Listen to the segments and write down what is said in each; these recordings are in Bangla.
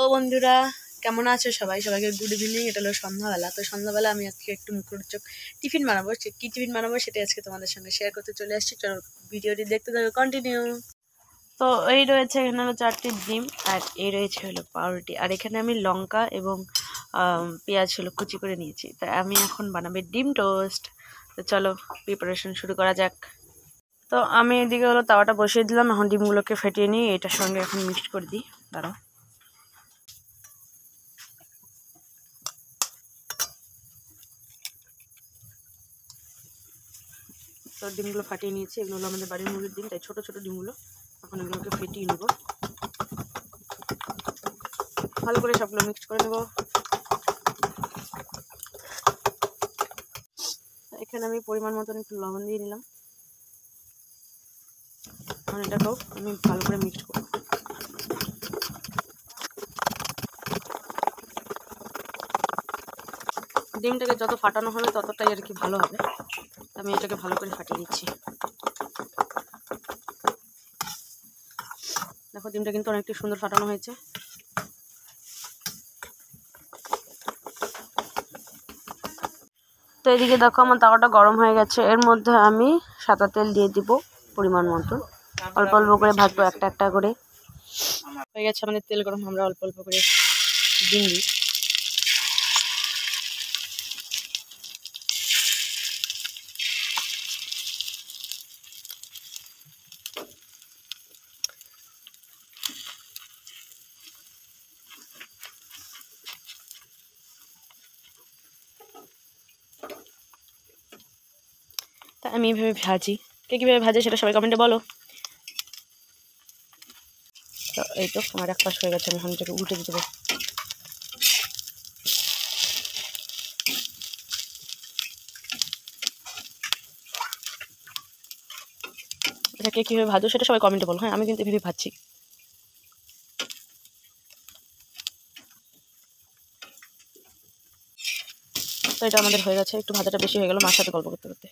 ও বন্ধুরা, কেমন আছো সবাই? সবাইকে গুড ইভিনিং। এটা হলো সন্ধ্যাবেলা। তো সন্ধ্যাবেলা আমি আজকে একটু মুখরোচক টিফিন বানাবো। কি টিফিন বানাবো সেটা আজকে তোমাদের সঙ্গে শেয়ার করতে চলে আসছি। চলো ভিডিওটি দেখতে থাকো, কন্টিনিউ। তো এই রয়েছে এখানে হলো 4টি ডিম, আর এই রয়েছে হলো পাউরুটি, আর এখানে আমি লঙ্কা এবং পেঁয়াজ হলো কুচি করে নিয়েছি। তো আমি এখন বানাবো ডিম টোস্ট। তো চলো প্রিপারেশন শুরু করা যাক। তো আমি এদিকে হলো তাওয়াটা বসিয়ে দিলাম। এখন ডিমগুলোকে ফেটিয়ে নিয়ে এটার সঙ্গে এখন মিক্সড করে দিই। দাঁড়াও। তো ডিমগুলো ফাটিয়ে নিয়েছি। এগুলো হলো আমাদের বাড়ির মুরগির ডিম, তাই ছোটো ছোটো ডিমগুলো। এখন এগুলোকে ফেটিয়ে নেব, ভালো করে সবগুলো মিক্সড করে নেব। এখানে আমি পরিমাণ মতন একটু লবণ দিয়ে নিলাম। এখন এটাকেও আমি ভালো করে মিক্সড করব। ডিমটাকে যত ফাটানো হবে ততটাই আর কি ভালো হবে। আমি এটাকে ভালো করে ফাটিয়ে নিচ্ছি। দেখো ডিমটা কিন্তু অনেকটা সুন্দর ফাটানো হয়েছে। তো এদিকে দেখো আমার তাওয়াটা গরম হয়ে গেছে। এর মধ্যে আমি সাদা তেল দিয়ে দিব পরিমাণ মতো। অল্প অল্প করে ভাজবো একটা একটা করে। হয়ে গেছে আমাদের তেল গরম, আমরা অল্প অল্প করে ডিম দিই। তা আমি এইভাবে ভাজি। কে কীভাবে ভাজে সেটা সবাই কমেন্টে বলো। তো এই তো আমার এক পাশ হয়ে গেছে, আমি এখন এটাকে উল্টে দিতে দেবো। এটা কে কীভাবে ভাজো সেটা সবাই কমেন্টে বলো। হ্যাঁ, আমি কিন্তু এভাবে ভাজছি। তো এটা আমাদের হয়ে গেছে। একটু ভাজাটা বেশি হয়ে গেল মার সাথে গল্প করতে করতে।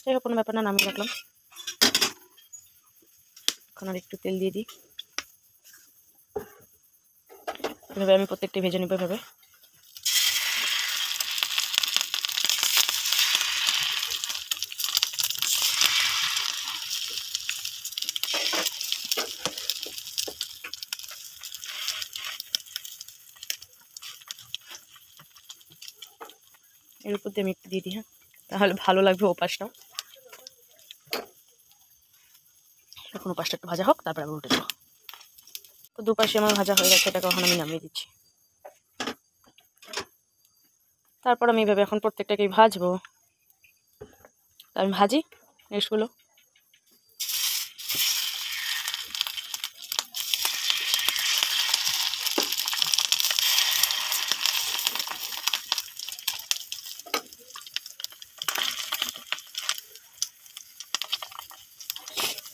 যাই হোক, কোনো ব্যাপার না, নামিয়ে রাখলাম। এখন আর একটু তেল দিয়ে দিই। এভাবে আমি প্রত্যেকটি ভেজে নেবো এভাবে। এর উপর দিয়ে আমি একটু দিয়ে দিই, হ্যাঁ, তাহলে ভালো লাগবে ওপাশটাও। এখন ওপাশটা একটু ভাজা হোক, তারপরে আমি উল্টে দেবো। তো দুপাশে আমার ভাজা হয়ে গেছে, এটাকে এখন আমি নামিয়ে দিচ্ছি। তারপর আমি এইভাবে এখন প্রত্যেকটাকেই ভাজবো। আমি ভাজি নেক্সটগুলো।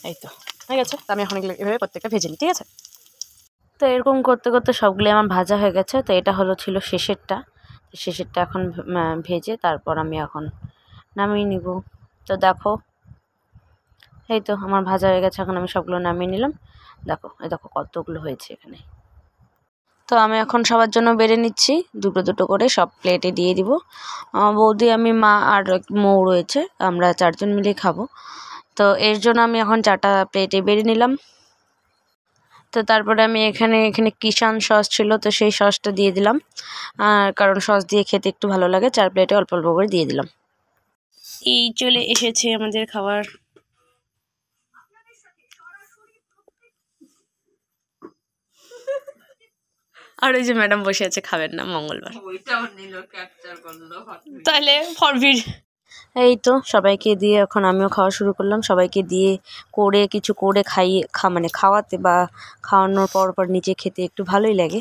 এই তো হয়ে গেছে। তো আমি এখন এগুলো এভাবে প্রত্যেকটা ভেজে নিই, ঠিক আছে? তো এরকম করতে করতে সবগুলি আমার ভাজা হয়ে গেছে। তো এটা ছিল শেষেরটা। শেষেরটা এখন ভেজে তারপর আমি এখন নামিয়ে নিব। তো দেখো, এই তো আমার ভাজা হয়ে গেছে। এখন আমি সবগুলো নামিয়ে নিলাম। দেখো, এই দেখো কতগুলো হয়েছে এখানে। তো আমি এখন সবার জন্য বেড়ে নিচ্ছি, দুটো দুটো করে সব প্লেটে দিয়ে দিব। বৌদি, আমি, মা আর মৌ রয়েছে, আমরা 4 জন মিলে খাবো। তো এর জন্য আমি এখন 4টা প্লেটে বেড়ে নিলাম। তো তারপরে আমি এখানে কিষান সস ছিল, তো সেই সসটা দিয়ে দিলাম। কারণ সস দিয়ে খেতে একটু ভালো লাগে। 4 প্লেটে অল্প অল্প করে দিয়ে দিলাম। এই চলে এসেছে আমাদের খাবার। আর ওই যে ম্যাডাম বসে আছে, খাবেন না মঙ্গলবার, তাহলে ফরভিড। এই তো সবাইকে দিয়ে এখন আমিও খাওয়া শুরু করলাম। সবাইকে দিয়ে কিছু করে মানে খাওয়াতে বা খাওয়ানোর পর নিচে খেতে একটু ভালোই লাগে।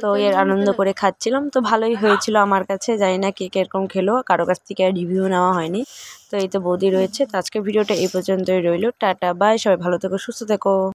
তো এর আনন্দ করে খাচ্ছিলাম। তো ভালোই হয়েছিল আমার কাছে। জানি না কে কিরকম খেলো, কারো কাছ থেকে আর রিভিউ নেওয়া হয়নি। তো এই তো বৌদি রয়েছে। তো আজকের ভিডিওটা এই পর্যন্তই রইল। টাটা, বাই, সবাই ভালো থেকো, সুস্থ থেকো।